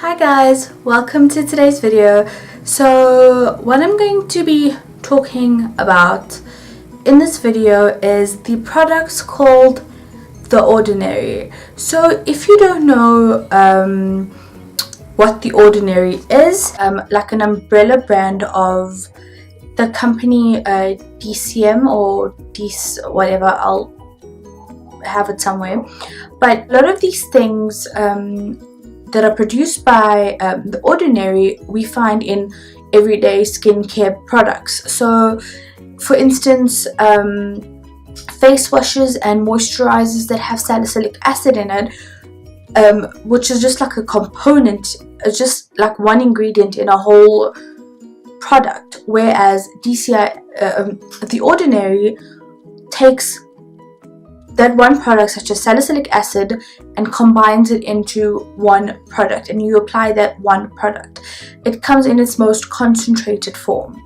Hi guys, welcome to today's video. So what I'm going to be talking about in this video is the products called The Ordinary. So if you don't know what The Ordinary is, like an umbrella brand of the company DCM or DC, whatever, I'll have it somewhere. But a lot of these things that are produced by The Ordinary we find in everyday skincare products. So for instance, face washes and moisturizers that have salicylic acid in it, which is just like a component, just like one ingredient in a whole product, whereas The Ordinary takes that one product such as salicylic acid and combines it into one product, and you apply that one product. It comes in its most concentrated form.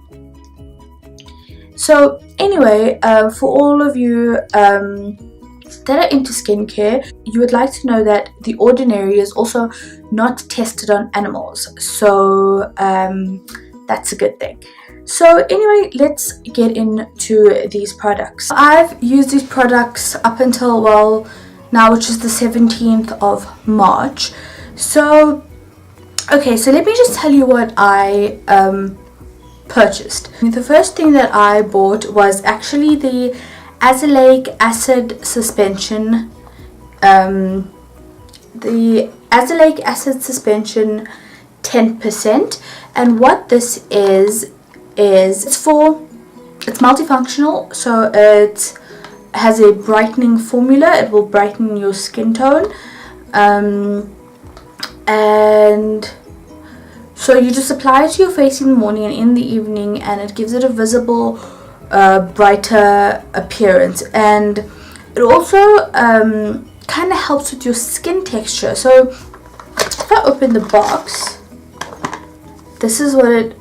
So anyway, for all of you that are into skincare, you would like to know that The Ordinary is also not tested on animals, so that's a good thing. So anyway, let's get into these products. I've used these products up until, well, now, which is the 17th of March. So okay, so let me just tell you what I purchased. The first thing that I bought was actually the salicylic acid suspension, the salicylic acid suspension 10%. And what this is it's multifunctional, so it has a brightening formula. It will brighten your skin tone, and so you just apply it to your face in the morning and in the evening, and it gives it a visible brighter appearance, and it also kind of helps with your skin texture. So if I open the box, this is what it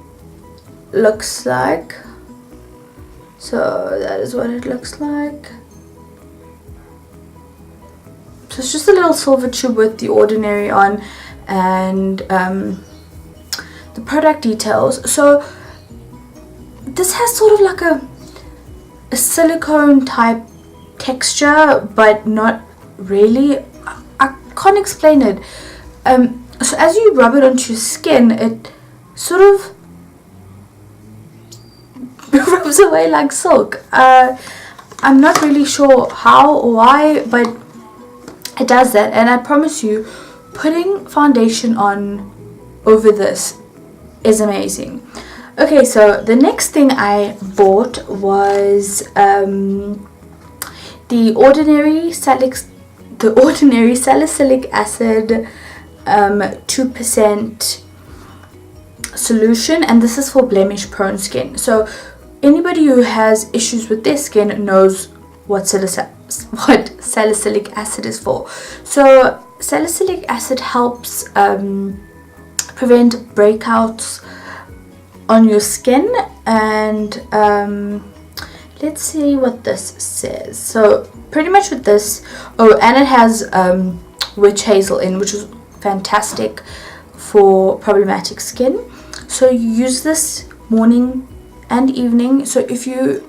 looks like. So that is what it looks like. So it's just a little silver tube with The Ordinary on, and the product details. So this has sort of like a silicone type texture, but not really. I can't explain it. So as you rub it onto your skin, it sort of rubs away like silk. I'm not really sure how or why, but it does that. And I promise you, putting foundation on over this is amazing. Okay, so the next thing I bought was the Ordinary salicylic acid 2% solution, and this is for blemish prone skin. So anybody who has issues with their skin knows what salicylic acid is for. So salicylic acid helps prevent breakouts on your skin, and let's see what this says. So pretty much with this, and it has witch hazel in, which is fantastic for problematic skin. So you use this morning and evening. So if you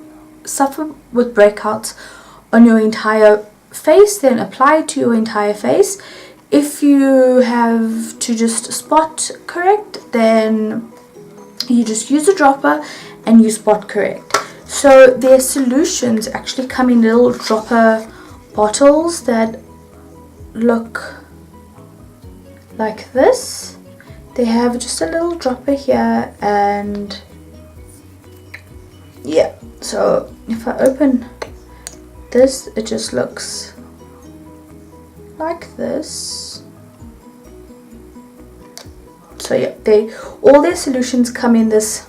suffer with breakouts on your entire face, then apply it to your entire face. If you have to just spot correct, then you just use a dropper and you spot correct. So their solutions actually come in little dropper bottles that look like this. They have just a little dropper here, and yeah, so if I open this, it just looks like this. So yeah, all their solutions come in this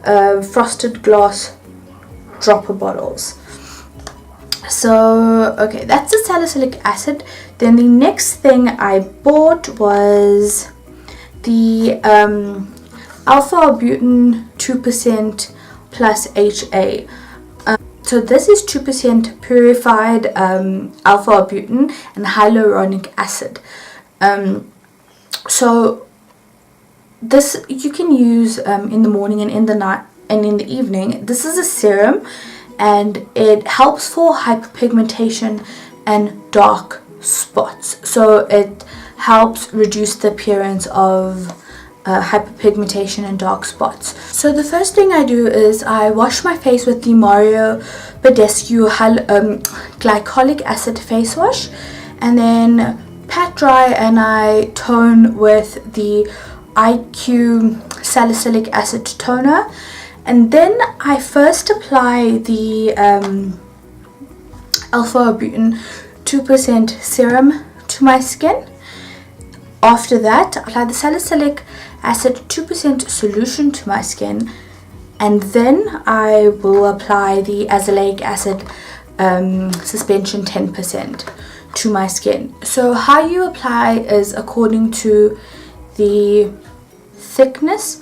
frosted glass dropper bottles. So okay, that's the salicylic acid. Then the next thing I bought was the alpha arbutin 2% plus HA. So this is 2% purified alpha arbutin and hyaluronic acid. So this you can use in the morning and in the night and in the evening. This is a serum, and it helps for hyperpigmentation and dark spots. So it helps reduce the appearance of hyperpigmentation and dark spots. So the first thing I do is I wash my face with the Mario Badescu glycolic acid face wash, and then pat dry, and I tone with the IQ salicylic acid toner. And then I first apply the alpha-arbutin 2% serum to my skin. After that, I apply the salicylic acid 2% solution to my skin, and then I will apply the azelaic acid suspension 10% to my skin. So how you apply is according to the thickness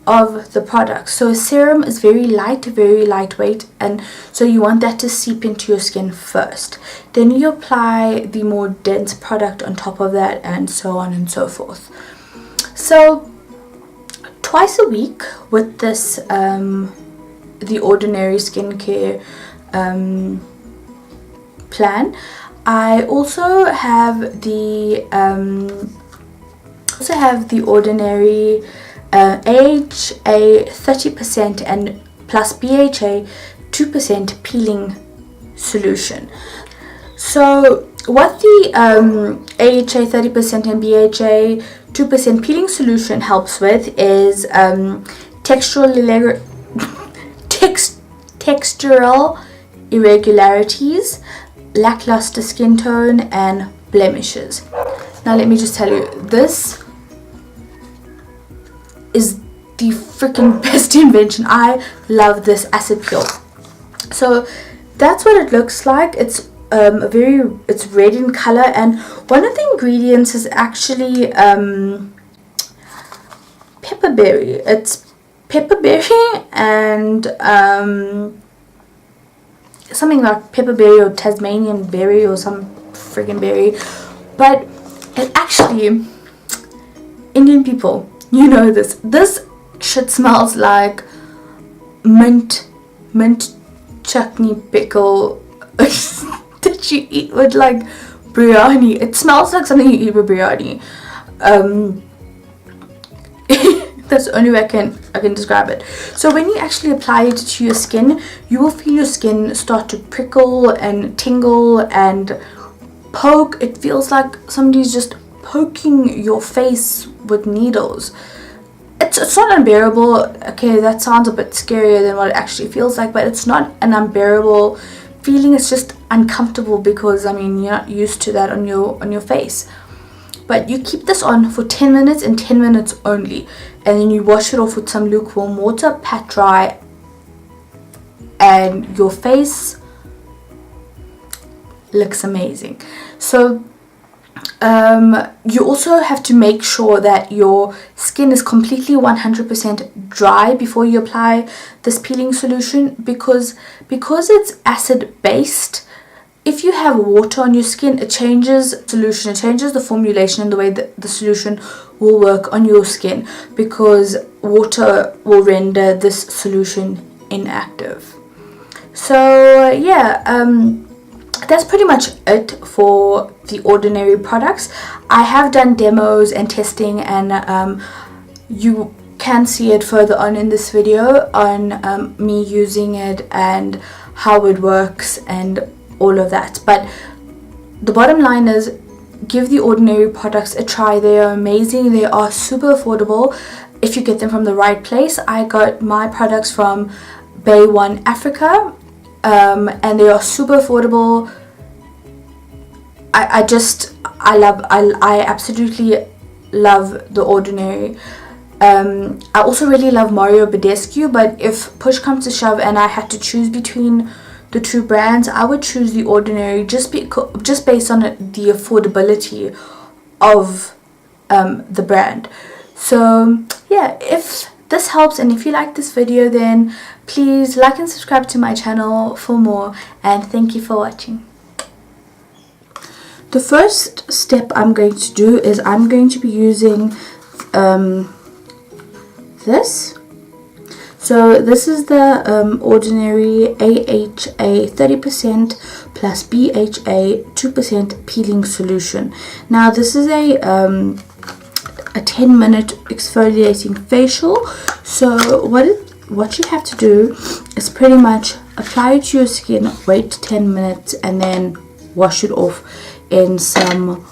of the product. So serum is very light, very lightweight, and so you want that to seep into your skin first. Then you apply the more dense product on top of that, and so on and so forth. So twice a week with this the Ordinary skincare plan, I also have the Ordinary AHA 30% and plus BHA 2% peeling solution. So what the AHA 30% and BHA 2% peeling solution helps with is textural irregularities, lackluster skin tone, and blemishes. Now let me just tell you, this is the freaking best invention. I love this acid peel. So that's what it looks like. It's it's red in color, and one of the ingredients is actually pepperberry. It's pepperberry and something like pepperberry or Tasmanian berry or some friggin' berry, but it actually, Indian people, you know this shit smells like mint chutney pickle that you eat with like biryani. It smells like something you eat with biryani. That's the only way I can describe it. So when you actually apply it to your skin, you will feel your skin start to prickle and tingle and poke. It feels like somebody's just poking your face with needles. It's not unbearable. Okay, that sounds a bit scarier than what it actually feels like, but it's not an unbearable feeling. It's just uncomfortable because, I mean, you're not used to that on your face. But you keep this on for 10 minutes and 10 minutes only, and then you wash it off with some lukewarm water, pat dry, and your face looks amazing. So you also have to make sure that your skin is completely 100% dry before you apply this peeling solution, because it's acid based. If you have water on your skin, it changes the formulation and the way that the solution will work on your skin, because water will render this solution inactive. So yeah, that's pretty much it for the Ordinary products. I have done demos and testing, and you can see it further on in this video on me using it and how it works and all of that. But the bottom line is, give the Ordinary products a try. They are amazing. They are super affordable if you get them from the right place. I got my products from Bay One Africa, and they are super affordable. I absolutely love the Ordinary. I also really love Mario Badescu, but if push comes to shove and I had to choose between the two brands, I would choose the Ordinary just based on the affordability of the brand. So yeah, if this helps and if you like this video, then please like and subscribe to my channel for more, and thank you for watching. the first step I'm going to do is I'm going to be using this. So this is the Ordinary AHA 30% plus BHA 2% peeling solution. Now this is a 10-minute exfoliating facial. So what you have to do is pretty much apply it to your skin, wait 10 minutes, and then wash it off in some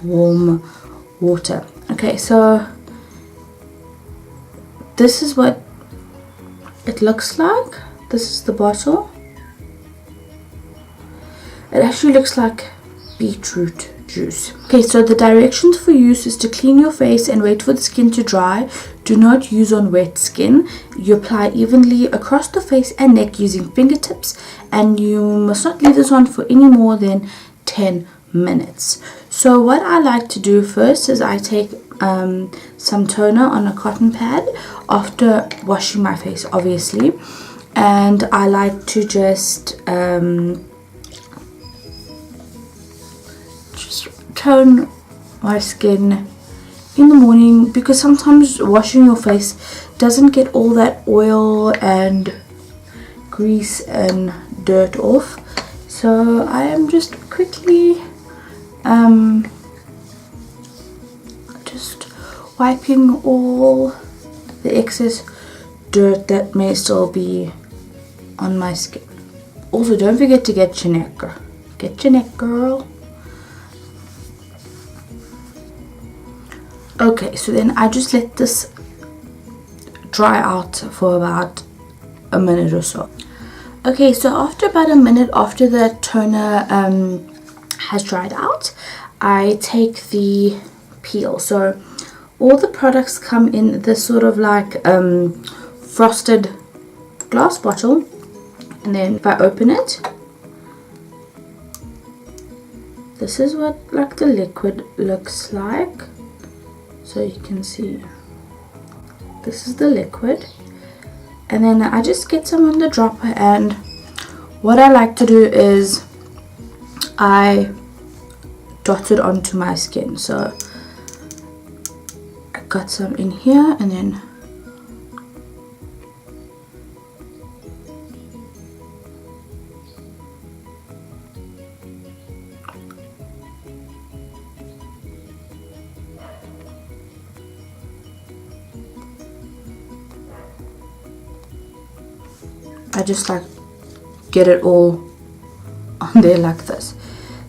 warm water. Okay, so this is what it looks like. This is the bottle. It actually looks like beetroot juice. Okay, so the directions for use is to clean your face and wait for the skin to dry. Do not use on wet skin. You apply evenly across the face and neck using fingertips, and you must not leave this on for any more than 10 minutes. So what I like to do first is I take some toner on a cotton pad after washing my face, obviously, and I like to just tone my skin in the morning, because sometimes washing your face doesn't get all that oil and grease and dirt off. So I am just quickly just wiping all the excess dirt that may still be on my skin. Also, don't forget to get your neck, girl. Get your neck, girl. Okay, so then I just let this dry out for about a minute or so. Okay, so after about a minute after the toner has dried out, I take the peel. So all the products come in this sort of like frosted glass bottle, and then if I open it, this is what like the liquid looks like. So you can see this is the liquid, and then I just get some on the dropper, and what I like to do is I dot it onto my skin. So I got some in here, and then I just like get it all on there like this.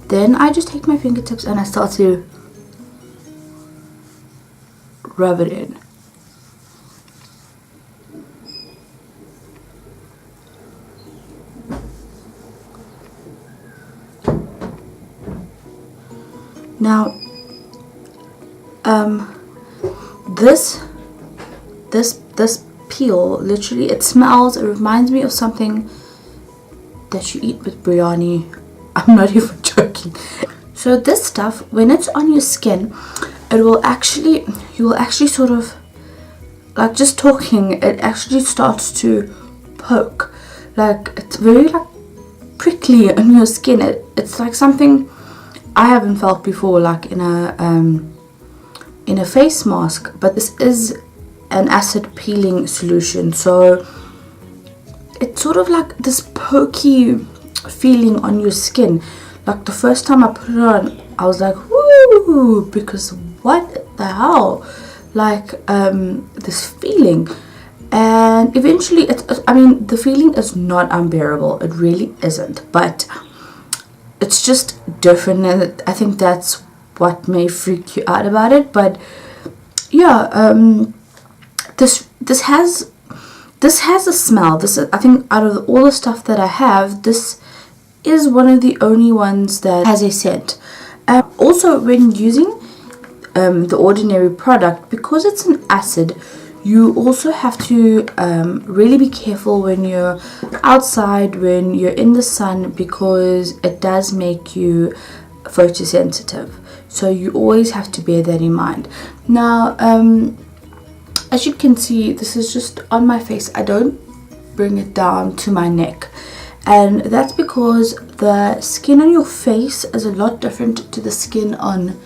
Then I just take my fingertips and I start to rub it in. Now this peel, literally, it smells, it reminds me of something that you eat with biryani. I'm not even joking. So this stuff, when it's on your skin, you will actually sort of, like just talking, it actually starts to poke. Like it's very like prickly on your skin. It's like something I haven't felt before, like in a face mask, but this is an acid peeling solution, so it's sort of like this pokey feeling on your skin. Like the first time I put it on, I was like, whoo, because what the hell, like this feeling. And eventually the feeling is not unbearable, it really isn't, but it's just different, and I think that's what may freak you out about it. But yeah, this has a smell. This is, I think, out of all the stuff that I have, this is one of the only ones that has a scent. Also, when using the Ordinary product, because it's an acid, you also have to really be careful when you're outside, when you're in the sun, because it does make you photosensitive. So you always have to bear that in mind. Now, as you can see, this is just on my face. I don't bring it down to my neck. and that's because the skin on your face is a lot different to the skin on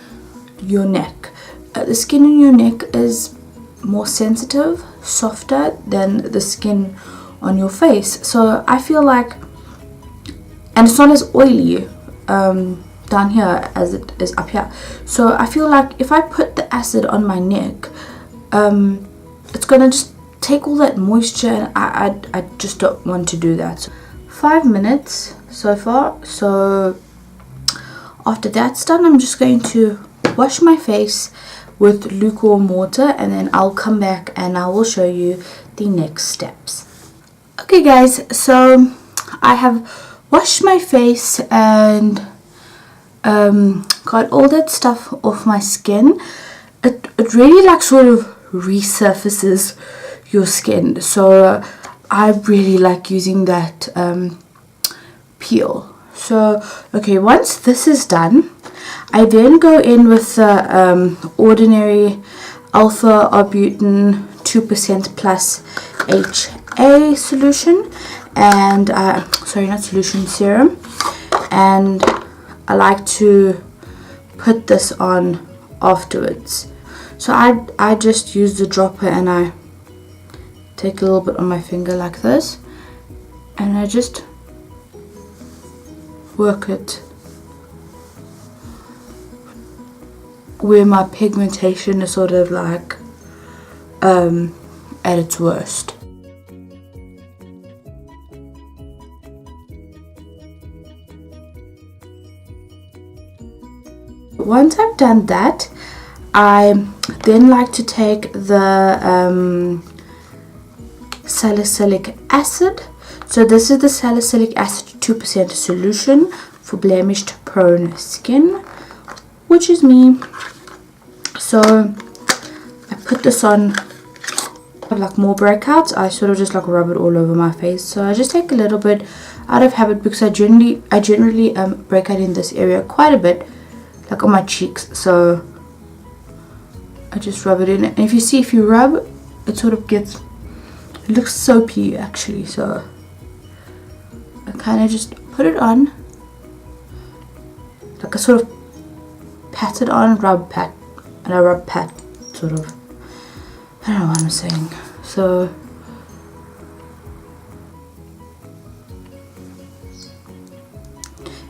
your neck. The skin on your neck is more sensitive, softer than the skin on your face. So I feel like, and it's not as oily down here as it is up here. So I feel like if I put the acid on my neck, it's gonna just take all that moisture, and I just don't want to do that. 5 minutes so far. So after that's done, I'm just going to wash my face with lukewarm water, and then I'll come back and I will show you the next steps. Okay guys, so I have washed my face and got all that stuff off my skin. It really like sort of resurfaces your skin, so I really like using that peel. So okay, once this is done, I then go in with the ordinary alpha arbutin 2% plus HA solution, and sorry, not solution, serum, and I like to put this on afterwards. So I just use the dropper and I take a little bit on my finger like this, and I just work it where my pigmentation is sort of like at its worst. Once I've done that, I then like to take the salicylic acid. So this is the salicylic acid 2% solution for blemished prone skin, which is me. So I put this on, like more breakouts, I sort of just like rub it all over my face. So I just take a little bit out of habit, because I generally break out in this area quite a bit, like on my cheeks. So I just rub it in, and if you see, if you rub, it sort of gets, it looks soapy actually. So I kind of just put it on, like I sort of pat it on, rub, pat, and I rub, pat, sort of. I don't know what I'm saying. So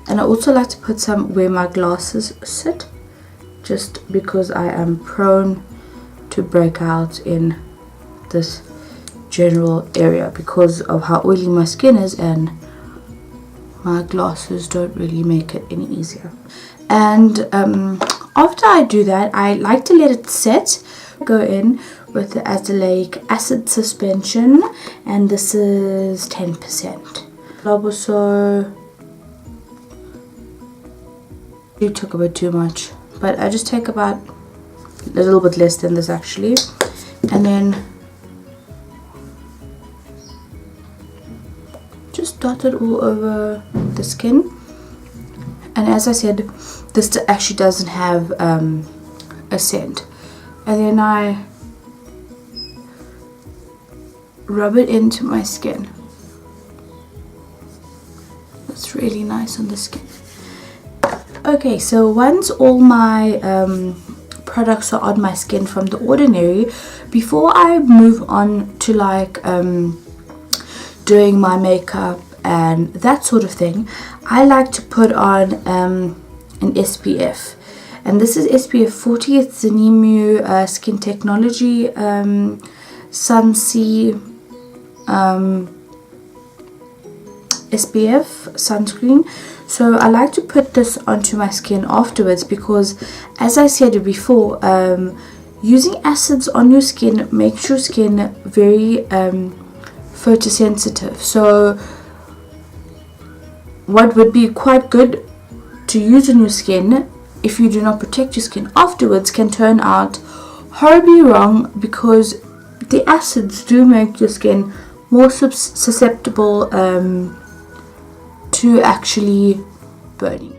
and I also like to put some where my glasses sit, just because I am prone to breakouts in this general area because of how oily my skin is, and my glasses don't really make it any easier. And after I do that, I like to let it set. Go in with the azelaic acid suspension, and this is 10%. Also, you took a bit too much, but I just take about a little bit less than this actually, and then just dot it all over the skin. And as I said, this actually doesn't have a scent. And then I rub it into my skin. That's really nice on the skin. Okay, so once all my products are on my skin from The Ordinary, before I move on to like doing my makeup and that sort of thing, I like to put on an SPF, and this is SPF 40. It's the Nemu Skin Technology SunC SPF sunscreen. So I like to put this onto my skin afterwards, because as I said before, using acids on your skin makes your skin very photosensitive. So what would be quite good to use on your skin, if you do not protect your skin afterwards, can turn out horribly wrong, because the acids do make your skin more susceptible to actually burning.